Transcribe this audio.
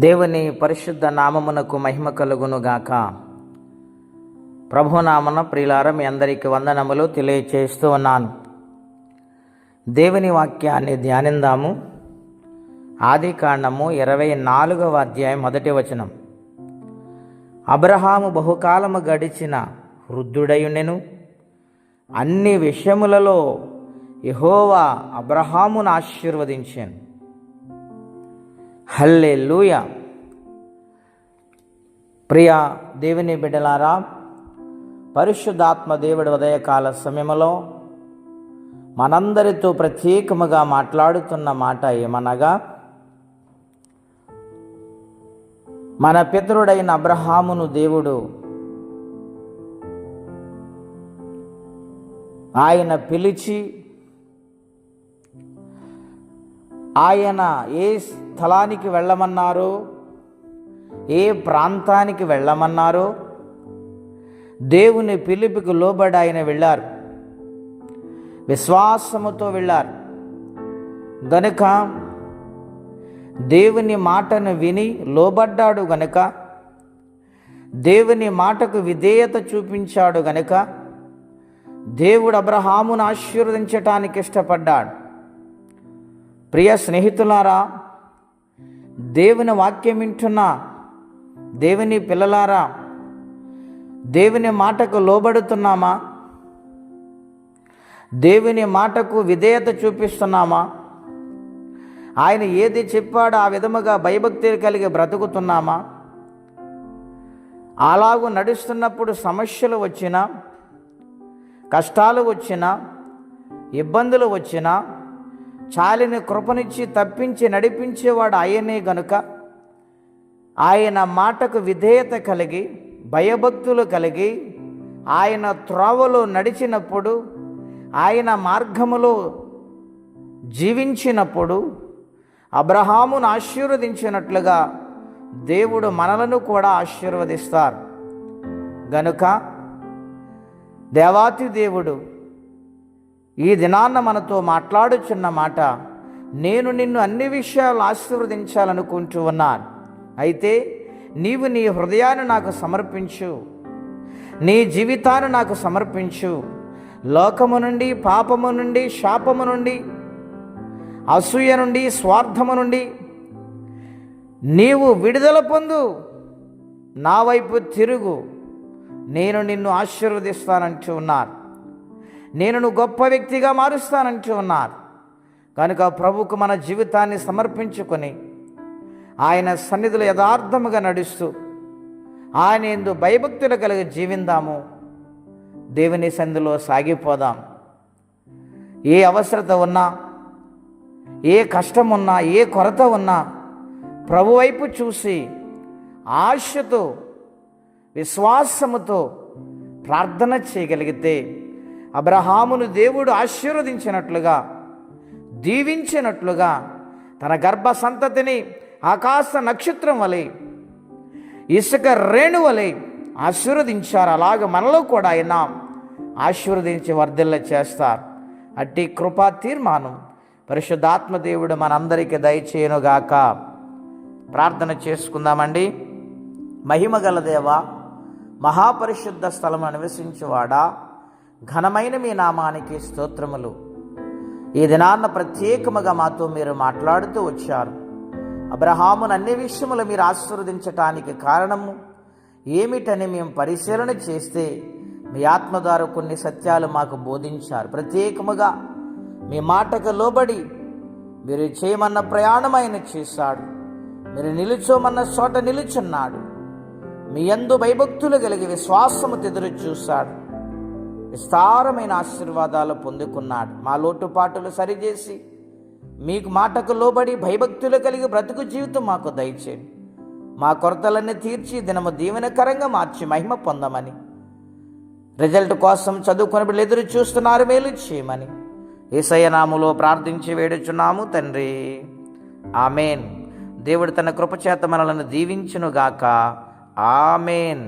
దేవుని పరిశుద్ధ నామమునకు మహిమ కలుగును గాక. ప్రభునామన ప్రియులారా, మీ అందరికీ వందనములు తెలియచేస్తూ ఉన్నాను. దేవుని వాక్యాన్ని ధ్యానిందాము. ఆదికాండము 24వ అధ్యాయం 1వ వచనం. అబ్రహాము బహుకాలము గడిచిన వృద్ధుడయుండెను, అన్ని విషయములలో యెహోవా అబ్రహామును ఆశీర్వదించాను. హల్లెలూయా. ప్రియ దేవుని బిడ్డలారా, పరిశుద్ధాత్మ దేవుడి ఉదయకాల సమయంలో మనందరితో ప్రత్యేకముగా మాట్లాడుతున్న మాట ఏమనగా, మన పితరుడైన అబ్రహామును దేవుడు ఆయన పిలిచి, ఆయన ఏ స్థలానికి వెళ్ళమన్నారో, ఏ ప్రాంతానికి వెళ్ళమన్నారో దేవుని పిలుపుకి లోబడి ఆయన వెళ్ళారు. విశ్వాసముతో వెళ్ళారు గనుక, దేవుని మాటను విని లోబడ్డాడు గనుక, దేవుని మాటకు విధేయత చూపించాడు గనుక దేవుడు అబ్రహామును ఆశీర్వదించటానికి ఇష్టపడ్డాడు. ప్రియ స్నేహితులారా, దేవుని వాక్యం వింటున్న దేవుని పిల్లలారా, దేవుని మాటకు లోబడుతున్నామా? దేవుని మాటకు విధేయత చూపిస్తున్నామా? ఆయన ఏది చెప్పాడో ఆ విధముగా భయభక్తి కలిగి బ్రతుకుతున్నామా? అలాగూ నడుస్తున్నప్పుడు సమస్యలు వచ్చినా, కష్టాలు వచ్చినా, ఇబ్బందులు వచ్చినా చాలిని కృపనిచ్చి తప్పించి నడిపించేవాడు ఆయనే గనుక, ఆయన మాటకు విధేయత కలిగి భయభక్తులు కలిగి ఆయన త్రోవలో నడిచినప్పుడు, ఆయన మార్గములో జీవించినప్పుడు అబ్రహామును ఆశీర్వదించినట్లుగా దేవుడు మనలను కూడా ఆశీర్వదిస్తారు. గనుక దేవాతి దేవుడు ఈ దినాన్న మనతో మాట్లాడుచున్న మాట, నేను నిన్ను అన్ని విషయాలు ఆశీర్వదించాలనుకుంటూ ఉన్నాను. అయితే నీవు నీ హృదయాన్ని నాకు సమర్పించు, నీ జీవితాన్ని నాకు సమర్పించు. లోకము నుండి, పాపము నుండి, శాపము నుండి, అసూయ నుండి, స్వార్థము నుండి నీవు విడుదల పొందు, నా వైపు తిరుగు, నేను నిన్ను ఆశీర్వదిస్తానంటూ ఉన్నారు. నేను గొప్ప వ్యక్తిగా మారుస్తానంటూ ఉన్నారు. కనుక ప్రభువుకు మన జీవితాన్ని సమర్పించుకొని ఆయన సన్నిధిలో యథార్థముగా నడుస్తూ ఆయన యందు భయభక్తులు కలిగి జీవిందాము. దేవుని సన్నిధిలో సాగిపోదాం. ఏ అవసరత ఉన్నా, ఏ కష్టం ఉన్నా, ఏ కొరత ఉన్నా ప్రభు వైపు చూసి ఆశతో విశ్వాసముతో ప్రార్థన చేయగలిగితే అబ్రహామును దేవుడు ఆశీర్వదించినట్లుగా, దీవించినట్లుగా తన గర్భ సంతతిని ఆకాశ నక్షత్రం వలె, ఇసుక రేణు వలె ఆశీర్వదించారు. అలాగ మనలో కూడా ఆయన ఆశీర్వదించి వర్ధిల్ల చేస్తారు. అట్టి కృపా తీర్మానం పరిశుద్ధాత్మ దేవుడు మనందరికీ దయచేయునుగాక. ప్రార్థన చేసుకుందామండి. మహిమగల దేవా, మహాపరిశుద్ధ స్థలము నివసించువాడా, ఘనమైన మీ నామానికి స్తోత్రములు. ఈ దినాన్న ప్రత్యేకముగా మాతో మీరు మాట్లాడుతూ వచ్చారు. అబ్రహామును అన్ని విషయములు మీరు ఆశీర్వదించటానికి కారణము ఏమిటని మేము పరిశీలన చేస్తే మీ ఆత్మ ద్వారా కొన్ని సత్యాలు మాకు బోధించారు. ప్రత్యేకముగా మీ మాటకు లోబడి మీరు చేయమన్న ప్రయాణం ఆయన చేశాడు. మీరు నిలుచోమన్న చోట నిలుచున్నాడు. మీ యందు భయభక్తులు కలిగి విశ్వాసము ఎదురు చూశాడు. విస్తారమైన ఆశీర్వాదాలు పొందుకున్నాడు. మా లోటుపాటులు సరిచేసి మీకు మాటకు లోబడి భయభక్తులు కలిగి బ్రతుకు జీవితం మాకు దయచేయండి. మా కొరతలన్నీ తీర్చి దినము దీవెనకరంగా మార్చి మహిమ పొందమని, రిజల్ట్ కోసం చదువుకుని బిడ్డలు ఎదురు చూస్తున్నారు, మేలు చేయమని యేసయ్య నామములో ప్రార్థించి వేడుచున్నాము తండ్రి, ఆమేన్. దేవుడు తన కృపచేత మనలను దీవించునుగాక. ఆమేన్.